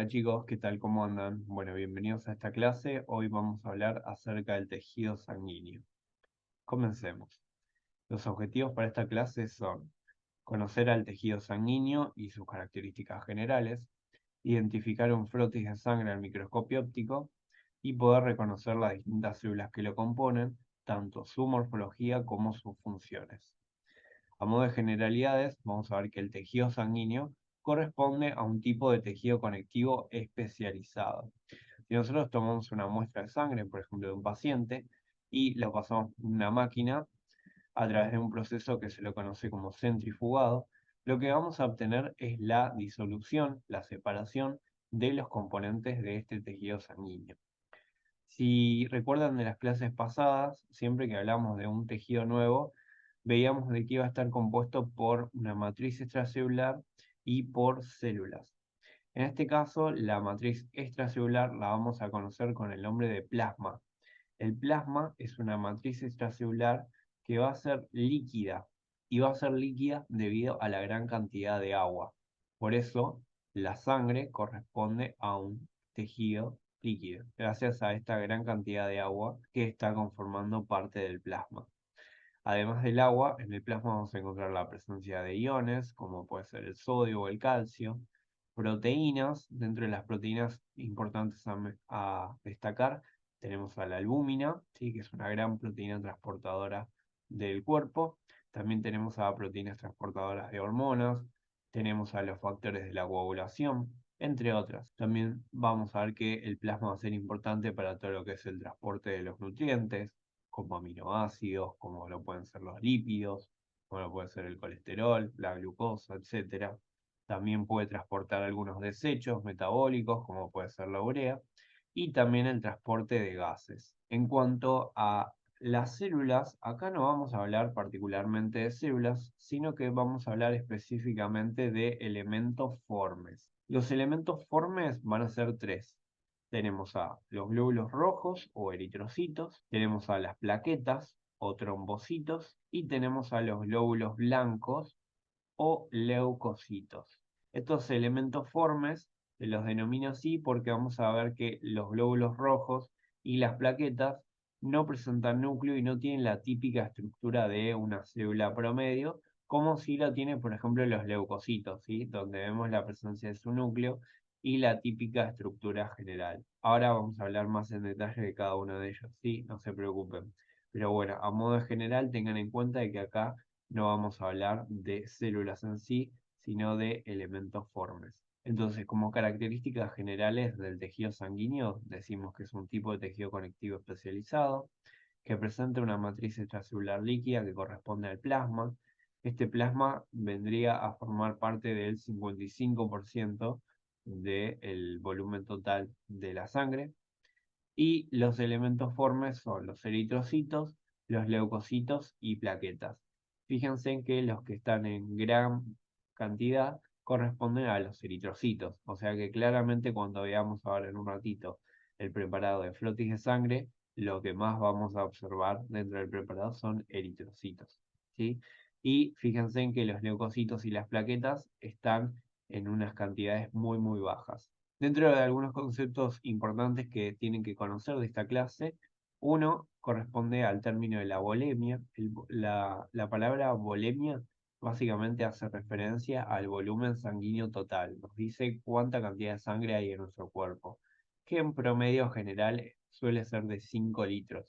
Hola chicos, ¿qué tal? ¿Cómo andan? Bueno, bienvenidos a esta clase. Hoy vamos a hablar acerca del tejido sanguíneo. Comencemos. Los objetivos para esta clase son conocer al tejido sanguíneo y sus características generales, identificar un frotis de sangre al microscopio óptico y poder reconocer las distintas células que lo componen, tanto su morfología como sus funciones. A modo de generalidades, vamos a ver que el tejido sanguíneo corresponde a un tipo de tejido conectivo especializado. Si nosotros tomamos una muestra de sangre, por ejemplo, de un paciente, y lo pasamos por una máquina a través de un proceso que se lo conoce como centrifugado, lo que vamos a obtener es la disolución, la separación de los componentes de este tejido sanguíneo. Si recuerdan de las clases pasadas, siempre que hablamos de un tejido nuevo, veíamos de que iba a estar compuesto por una matriz extracelular y por células. En este caso, la matriz extracelular la vamos a conocer con el nombre de plasma. El plasma es una matriz extracelular que va a ser líquida y va a ser líquida debido a la gran cantidad de agua. Por eso, la sangre corresponde a un tejido líquido, gracias a esta gran cantidad de agua que está conformando parte del plasma. Además del agua, en el plasma vamos a encontrar la presencia de iones, como puede ser el sodio o el calcio, proteínas. Dentro de las proteínas importantes a destacar, tenemos a la albúmina, ¿sí? Que es una gran proteína transportadora del cuerpo. También tenemos a proteínas transportadoras de hormonas, tenemos a los factores de la coagulación, entre otras. También vamos a ver que el plasma va a ser importante para todo lo que es el transporte de los nutrientes, como aminoácidos, como lo pueden ser los lípidos, como lo puede ser el colesterol, la glucosa, etcétera. También puede transportar algunos desechos metabólicos, como puede ser la urea, y también el transporte de gases. En cuanto a las células, acá no vamos a hablar particularmente de células, sino que vamos a hablar específicamente de elementos formes. Los elementos formes van a ser tres. Tenemos a los glóbulos rojos o eritrocitos, tenemos a las plaquetas o trombocitos y tenemos a los glóbulos blancos o leucocitos. Estos elementos formes se los denomino así porque vamos a ver que los glóbulos rojos y las plaquetas no presentan núcleo y no tienen la típica estructura de una célula promedio, como si la tiene, por ejemplo, los leucocitos, ¿sí? Donde vemos la presencia de su núcleo y la típica estructura general. Ahora vamos a hablar más en detalle de cada uno de ellos, ¿sí? No se preocupen. Pero bueno, a modo general, tengan en cuenta de que acá no vamos a hablar de células en sí, sino de elementos formes. Entonces, como características generales del tejido sanguíneo, decimos que es un tipo de tejido conectivo especializado, que presenta una matriz extracelular líquida que corresponde al plasma. Este plasma vendría a formar parte del 55% del volumen total de la sangre. Y los elementos formes son los eritrocitos, los leucocitos y plaquetas. Fíjense en que los que están en gran cantidad corresponden a los eritrocitos, o sea que claramente cuando veamos ahora en un ratito el preparado de flotis de sangre, lo que más vamos a observar dentro del preparado son eritrocitos, ¿sí? Y fíjense en que los leucocitos y las plaquetas están en unas cantidades muy bajas. Dentro de algunos conceptos importantes que tienen que conocer de esta clase, uno corresponde al término de la volemia. La palabra volemia básicamente hace referencia al volumen sanguíneo total. Nos dice cuánta cantidad de sangre hay en nuestro cuerpo, que en promedio general suele ser de 5 litros.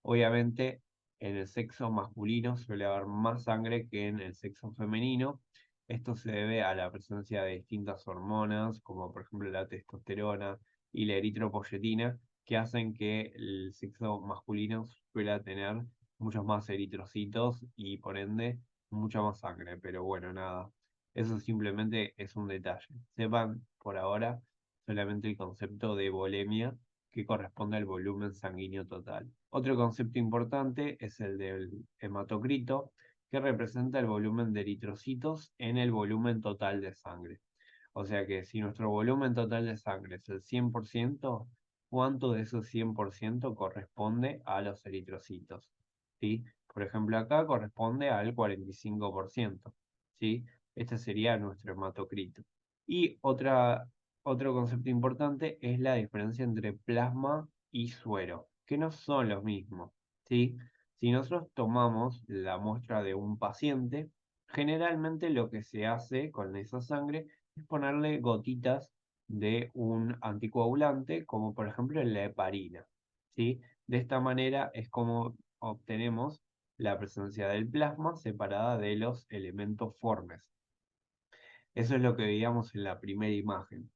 Obviamente, en el sexo masculino suele haber más sangre que en el sexo femenino. Esto se debe a la presencia de distintas hormonas, como por ejemplo la testosterona y la eritropoyetina, que hacen que el sexo masculino suele tener muchos más eritrocitos y por ende mucha más sangre. Pero bueno, nada, eso simplemente es un detalle. Sepan por ahora solamente el concepto de volemia, que corresponde al volumen sanguíneo total. Otro concepto importante es el del hematocrito, que representa el volumen de eritrocitos en el volumen total de sangre. O sea que si nuestro volumen total de sangre es el 100%, ¿cuánto de esos 100% corresponde a los eritrocitos? ¿Sí? Por ejemplo, acá corresponde al 45%. ¿Sí? Este sería nuestro hematocrito. Y otra otro concepto importante es la diferencia entre plasma y suero, que no son los mismos, ¿sí? Si nosotros tomamos la muestra de un paciente, generalmente lo que se hace con esa sangre es ponerle gotitas de un anticoagulante, como por ejemplo la heparina, ¿sí? De esta manera es como obtenemos la presencia del plasma separada de los elementos formes. Eso es lo que veíamos en la primera imagen.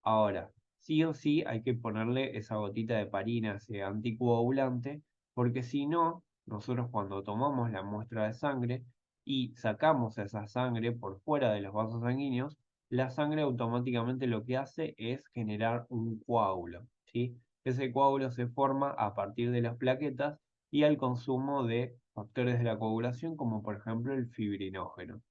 Ahora, sí o sí hay que ponerle esa gotita de parina, ese anticoagulante, porque si no, nosotros cuando tomamos la muestra de sangre y sacamos esa sangre por fuera de los vasos sanguíneos, la sangre automáticamente lo que hace es generar un coágulo, ¿sí? Ese coágulo se forma a partir de las plaquetas y al consumo de factores de la coagulación, como por ejemplo el fibrinógeno.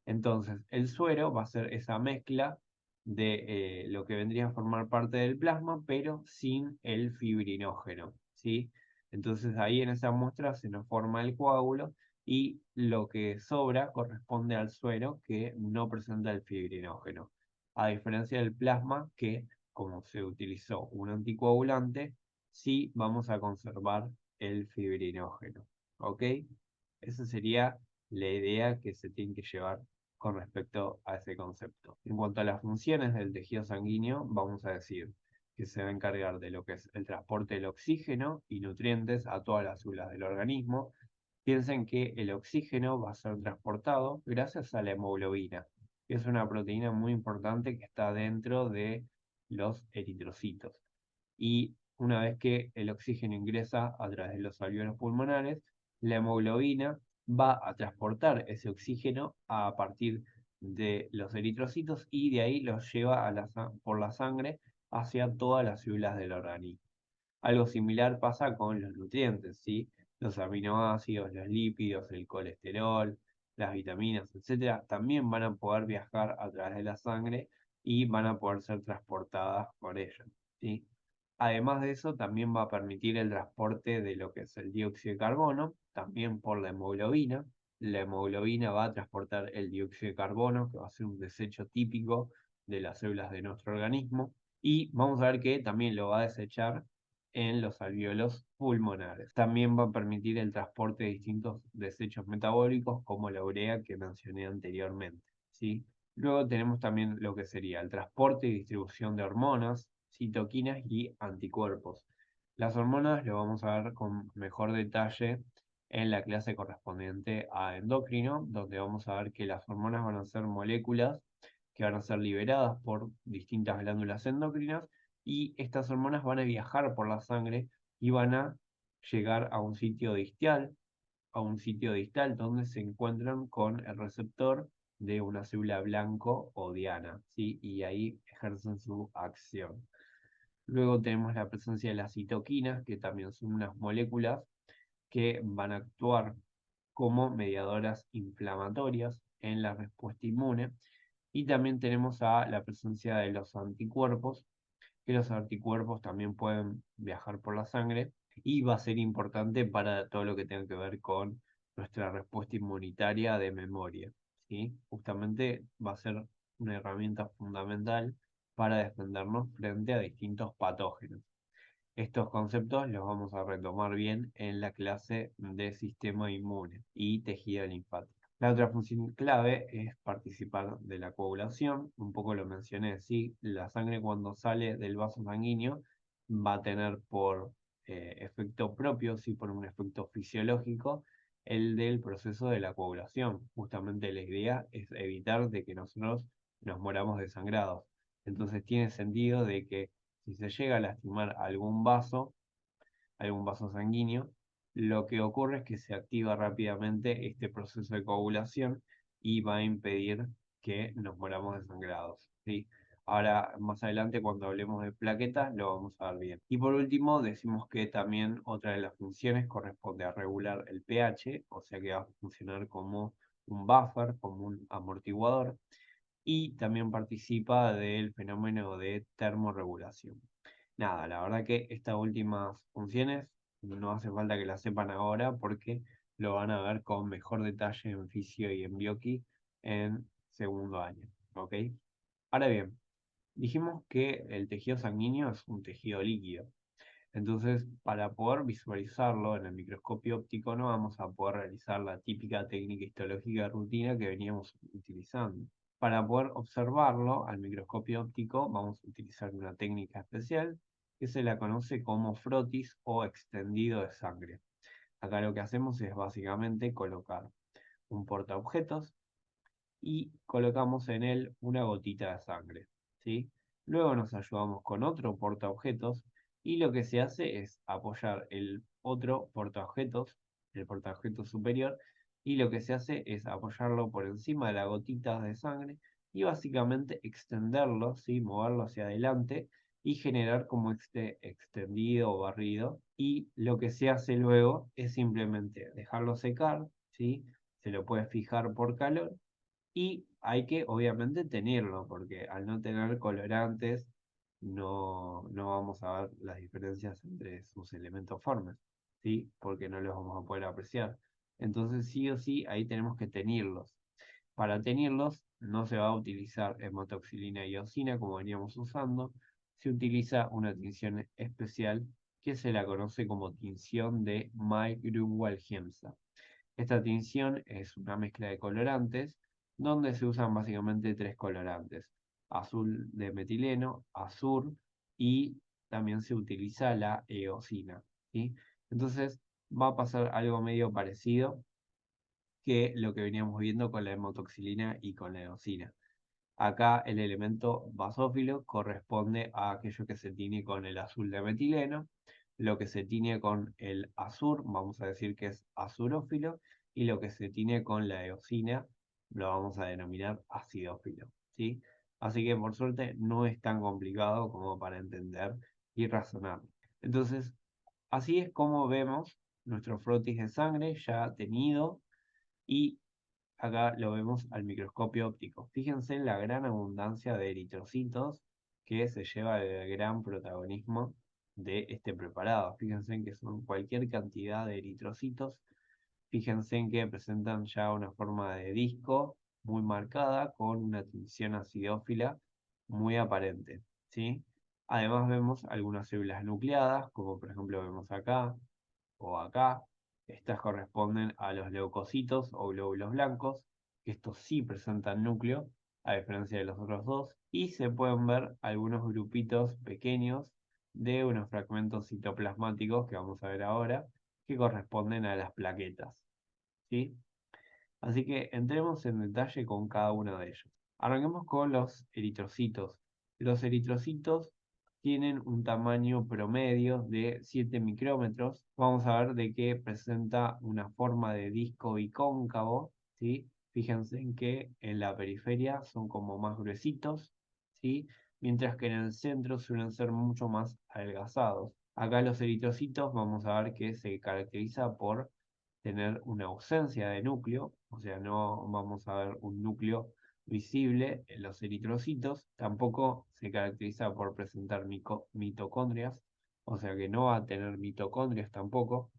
Entonces, el suero va a ser esa mezcla de lo que vendría a formar parte del plasma, pero sin el fibrinógeno, ¿sí? Entonces ahí en esa muestra se nos forma el coágulo y lo que sobra corresponde al suero que no presenta el fibrinógeno. A diferencia del plasma, que como se utilizó un anticoagulante, sí vamos a conservar el fibrinógeno, ¿ok? Esa sería la idea que se tiene que llevar con respecto a ese concepto. En cuanto a las funciones del tejido sanguíneo, vamos a decir que se va a encargar de lo que es el transporte del oxígeno y nutrientes a todas las células del organismo. Piensen que el oxígeno va a ser transportado gracias a la hemoglobina, que es una proteína muy importante que está dentro de los eritrocitos. Y una vez que el oxígeno ingresa a través de los alvéolos pulmonares, la hemoglobina va a transportar ese oxígeno a partir de los eritrocitos y de ahí los lleva por la sangre hacia todas las células del organismo. Algo similar pasa con los nutrientes, ¿sí? Los aminoácidos, los lípidos, el colesterol, las vitaminas, etcétera, también van a poder viajar a través de la sangre y van a poder ser transportadas por ella, ¿sí? Además de eso, también va a permitir el transporte de lo que es el dióxido de carbono, también por la hemoglobina. La hemoglobina va a transportar el dióxido de carbono, que va a ser un desecho típico de las células de nuestro organismo. Y vamos a ver que también lo va a desechar en los alvéolos pulmonares. También va a permitir el transporte de distintos desechos metabólicos, como la urea que mencioné anteriormente, ¿sí? Luego tenemos también lo que sería el transporte y distribución de hormonas, citoquinas y anticuerpos. Las hormonas lo vamos a ver con mejor detalle en la clase correspondiente a endocrino, donde vamos a ver que las hormonas van a ser moléculas que van a ser liberadas por distintas glándulas endocrinas y estas hormonas van a viajar por la sangre y van a llegar a un sitio distal donde se encuentran con el receptor de una célula blanco o diana, ¿sí? Y ahí ejercen su acción. Luego tenemos la presencia de las citoquinas, que también son unas moléculas que van a actuar como mediadoras inflamatorias en la respuesta inmune. Y también tenemos a la presencia de los anticuerpos, que los anticuerpos también pueden viajar por la sangre y va a ser importante para todo lo que tenga que ver con nuestra respuesta inmunitaria de memoria, ¿sí? Justamente va a ser una herramienta fundamental para defendernos frente a distintos patógenos. Estos conceptos los vamos a retomar bien en la clase de sistema inmune y tejido linfático. La otra función clave es participar de la coagulación, un poco lo mencioné, sí, la sangre cuando sale del vaso sanguíneo va a tener por efecto propio, sí, por un efecto fisiológico, el del proceso de la coagulación. Justamente la idea es evitar de que nosotros nos moramos desangrados. Entonces tiene sentido de que si se llega a lastimar algún vaso sanguíneo, lo que ocurre es que se activa rápidamente este proceso de coagulación y va a impedir que nos moramos desangrados, ¿sí? Ahora, más adelante, cuando hablemos de plaquetas, lo vamos a ver bien. Y por último, decimos que también otra de las funciones corresponde a regular el pH, o sea que va a funcionar como un buffer, como un amortiguador, y también participa del fenómeno de termorregulación. Nada, la verdad que estas últimas funciones no hace falta que las sepan ahora porque lo van a ver con mejor detalle en fisio y en bioqui en segundo año, ¿ok? Ahora bien, Dijimos que el tejido sanguíneo es un tejido líquido. Entonces, para poder visualizarlo en el microscopio óptico, no vamos a poder realizar la típica técnica histológica de rutina que veníamos utilizando. Para poder observarlo al microscopio óptico, vamos a utilizar una técnica especial que se la conoce como frotis o extendido de sangre. Acá lo que hacemos es básicamente colocar un portaobjetos y colocamos en él una gotita de sangre, ¿sí? Luego nos ayudamos con otro portaobjetos y lo que se hace es apoyar el otro portaobjetos, el portaobjetos superior, y lo que se hace es apoyarlo por encima de la gotita de sangre y básicamente extenderlo, ¿sí? Moverlo hacia adelante y generar como este extendido o barrido. Y lo que se hace luego es simplemente dejarlo secar, ¿sí? Se lo puede fijar por calor y hay que obviamente tenerlo, porque al no tener colorantes no vamos a ver las diferencias entre sus elementos formes, ¿sí? Porque no los vamos a poder apreciar. Entonces sí o sí ahí tenemos que tenerlos. Para tenerlos no se va a utilizar hematoxilina y eosina como veníamos usando, se utiliza una tinción especial que se la conoce como tinción de May-Grunwald-Hiemsa. Esta tinción es una mezcla de colorantes donde se usan básicamente tres colorantes: azul de metileno, azur y también se utiliza la eosina, ¿sí? Entonces va a pasar algo medio parecido que lo que veníamos viendo con la hemotoxilina y con la eosina. Acá el elemento basófilo corresponde a aquello que se tiene con el azul de metileno, lo que se tiene con el azur, vamos a decir que es azurófilo, y lo que se tiene con la eosina lo vamos a denominar acidófilo, ¿sí? Así que por suerte no es tan complicado como para entender y razonar. Entonces, así es como vemos nuestro frotis de sangre ya tenido y acá lo vemos al microscopio óptico. Fíjense en la gran abundancia de eritrocitos que se lleva el gran protagonismo de este preparado. Fíjense en que son cualquier cantidad de eritrocitos. Fíjense en que presentan ya una forma de disco muy marcada con una tinción acidófila muy aparente, ¿sí? Además vemos algunas células nucleadas, como por ejemplo vemos acá o acá. Estas corresponden a los leucocitos o glóbulos blancos, que estos sí presentan núcleo, a diferencia de los otros dos, y se pueden ver algunos grupitos pequeños de unos fragmentos citoplasmáticos que vamos a ver ahora, que corresponden a las plaquetas, ¿sí? Así que entremos en detalle con cada uno de ellos. Arranquemos con los eritrocitos. Los eritrocitos tienen un tamaño promedio de 7 micrómetros. Vamos a ver de que presenta una forma de disco bicóncavo, ¿sí? Fíjense en que en la periferia son como más gruesitos, ¿sí? Mientras que en el centro suelen ser mucho más adelgazados. Acá los eritrocitos vamos a ver que se caracteriza por tener una ausencia de núcleo, o sea, no vamos a ver un núcleo visible en los eritrocitos, tampoco se caracteriza por presentar mitocondrias, o sea que no va a tener mitocondrias tampoco.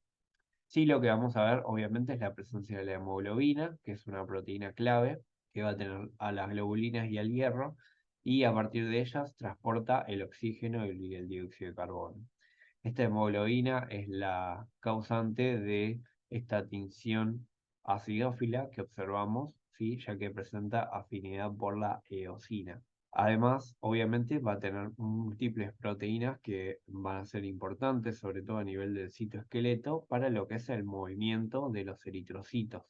Sí, lo que vamos a ver obviamente es la presencia de la hemoglobina, que es una proteína clave, que va a tener a las globulinas y al hierro, y a partir de ellas transporta el oxígeno y el dióxido de carbono. Esta hemoglobina es la causante de esta tinción acidófila que observamos, ¿sí? Ya que presenta afinidad por la eosina. Además, obviamente va a tener múltiples proteínas que van a ser importantes, sobre todo a nivel del citoesqueleto, para lo que es el movimiento de los eritrocitos.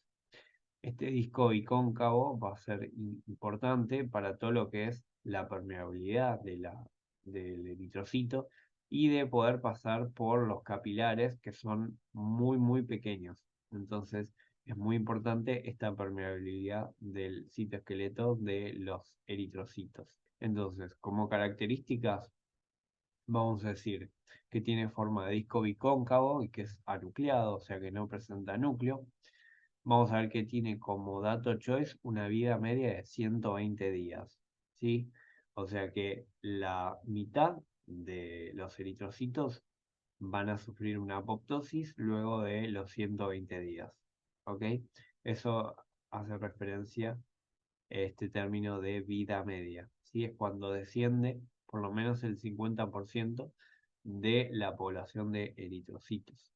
Este disco bicóncavo va a ser importante para todo lo que es la permeabilidad del eritrocito y de poder pasar por los capilares que son muy pequeños. Entonces es muy importante esta permeabilidad del citoesqueleto de los eritrocitos. Entonces, como características, vamos a decir que tiene forma de disco bicóncavo y que es anucleado, o sea que no presenta núcleo. Vamos a ver que tiene como dato choice una vida media de 120 días, ¿sí? O sea que la mitad de los eritrocitos van a sufrir una apoptosis luego de los 120 días, ¿ok? Eso hace referencia a este término de vida media, ¿sí? Es cuando desciende por lo menos el 50% de la población de eritrocitos.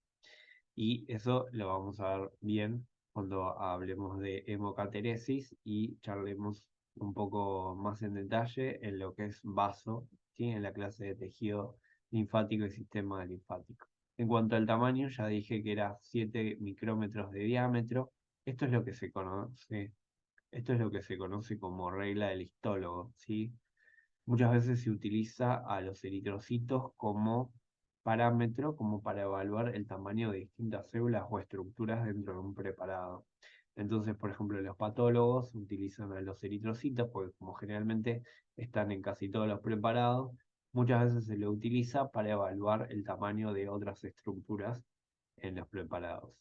Y eso lo vamos a ver bien cuando hablemos de hemocateresis y charlemos un poco más en detalle en lo que es vaso, ¿sí? En la clase de tejido linfático y sistema linfático. En cuanto al tamaño, ya dije que era 7 micrómetros de diámetro. Esto es lo que se conoce, esto es lo que se conoce como regla del histólogo, ¿sí? Muchas veces se utiliza a los eritrocitos como parámetro, como para evaluar el tamaño de distintas células o estructuras dentro de un preparado. Entonces, por ejemplo, los patólogos utilizan a los eritrocitos, porque como generalmente están en casi todos los preparados, muchas veces se lo utiliza para evaluar el tamaño de otras estructuras en los preparados.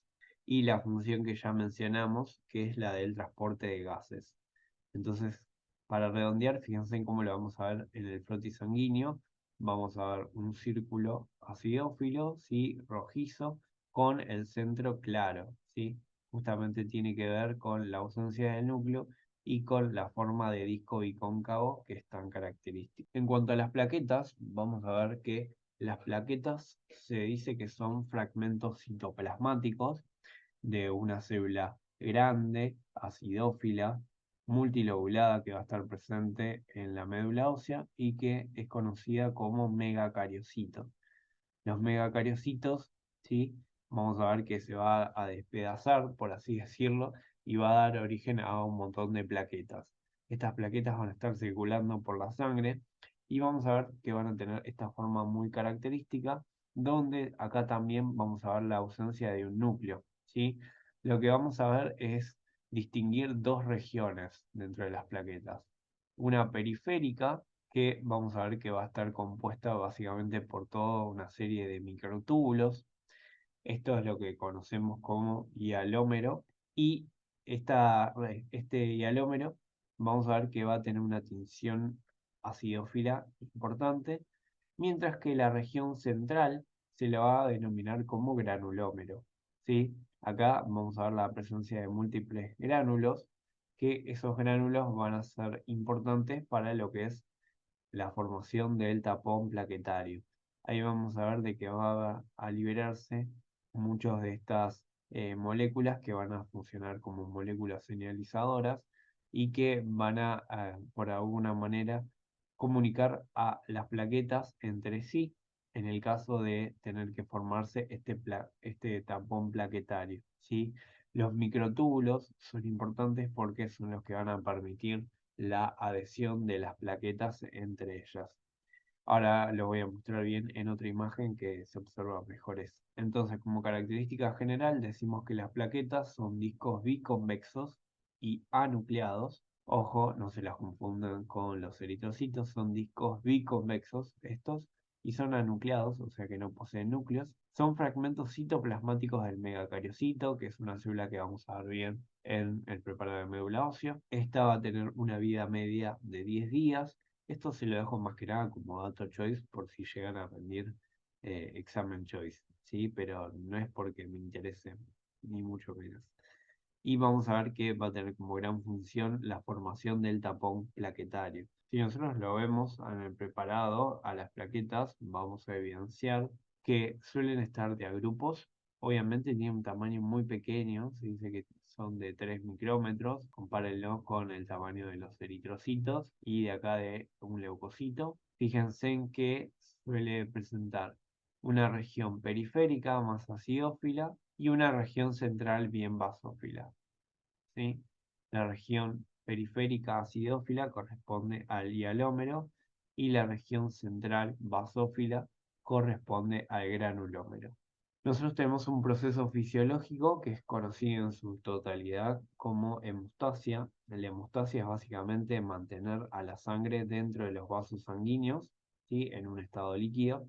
Y la función que ya mencionamos, que es la del transporte de gases. Entonces, para redondear, fíjense en cómo lo vamos a ver en el frotis sanguíneo. Vamos a ver un círculo acidófilo, ¿sí? Rojizo, con el centro claro, ¿sí? Justamente tiene que ver con la ausencia del núcleo y con la forma de disco bicóncavo que es tan característica. En cuanto a las plaquetas, vamos a ver que las plaquetas se dice que son fragmentos citoplasmáticos de una célula grande, acidófila, multilobulada que va a estar presente en la médula ósea y que es conocida como megacariocito. Los megacariocitos, ¿sí? Vamos a ver que se va a despedazar, por así decirlo, y va a dar origen a un montón de plaquetas. Estas plaquetas van a estar circulando por la sangre y vamos a ver que van a tener esta forma muy característica, donde acá también vamos a ver la ausencia de un núcleo, ¿sí? Lo que vamos a ver es distinguir dos regiones dentro de las plaquetas. Una periférica, que vamos a ver que va a estar compuesta básicamente por toda una serie de microtúbulos. Esto es lo que conocemos como hialómero. Y este hialómero vamos a ver que va a tener una tinción acidófila importante, mientras que la región central se la va a denominar como granulómero, ¿sí? Acá vamos a ver la presencia de múltiples gránulos, que esos gránulos van a ser importantes para lo que es la formación del tapón plaquetario. Ahí vamos a ver de que va a liberarse muchas de estas moléculas que van a funcionar como moléculas señalizadoras y que van por alguna manera, comunicar a las plaquetas entre sí en el caso de tener que formarse este tapón plaquetario, ¿sí? Los microtúbulos son importantes porque son los que van a permitir la adhesión de las plaquetas entre ellas. Ahora lo voy a mostrar bien en otra imagen que se observa mejor eso. Entonces, como característica general, decimos que las plaquetas son discos biconvexos y anucleados. Ojo, no se las confundan con los eritrocitos, son discos biconvexos estos y son anucleados, o sea que no poseen núcleos. Son fragmentos citoplasmáticos del megacariocito, que es una célula que vamos a ver bien en el preparado de médula ósea. Esta va a tener una vida media de 10 días. Esto se lo dejo más que nada como dato choice por si llegan a rendir examen choice, ¿sí? Pero no es porque me interese, ni mucho menos. Y vamos a ver que va a tener como gran función la formación del tapón plaquetario. Si nosotros lo vemos en el preparado a las plaquetas, vamos a evidenciar que suelen estar de a grupos. Obviamente tienen un tamaño muy pequeño, se dice que son de 3 micrómetros, compárenlo con el tamaño de los eritrocitos y de acá de un leucocito. Fíjense en que suele presentar una región periférica más acidófila y una región central bien basófila, ¿sí? La región periférica acidófila corresponde al hialómero y la región central basófila corresponde al granulómero. Nosotros tenemos un proceso fisiológico que es conocido en su totalidad como hemostasia. La hemostasia es básicamente mantener a la sangre dentro de los vasos sanguíneos, ¿sí? En un estado líquido.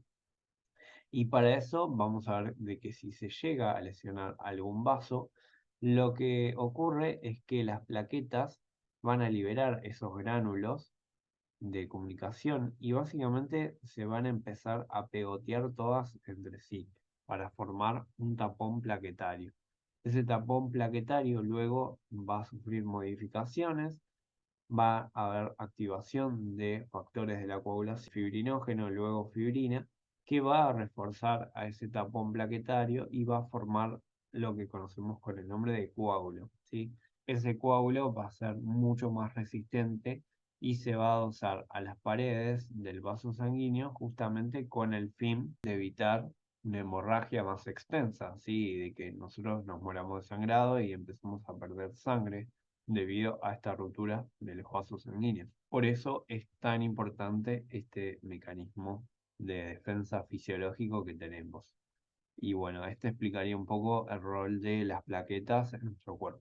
Y para eso vamos a ver de que si se llega a lesionar algún vaso, lo que ocurre es que las plaquetas van a liberar esos gránulos de comunicación y básicamente se van a empezar a pegotear todas entre sí para formar un tapón plaquetario. Ese tapón plaquetario luego va a sufrir modificaciones va a haber activación de factores de la coagulación, fibrinógeno, luego fibrina, que va a reforzar a ese tapón plaquetario y va a formar lo que conocemos con el nombre de coágulo, ¿sí? Ese coágulo va a ser mucho más resistente y se va a adosar a las paredes del vaso sanguíneo justamente con el fin de evitar una hemorragia más extensa, ¿sí? De que nosotros nos moramos de sangrado y empezamos a perder sangre debido a esta ruptura de los vasos sanguíneos. Por eso es tan importante este mecanismo de defensa fisiológico que tenemos. Y bueno, este explicaría un poco el rol de las plaquetas en nuestro cuerpo.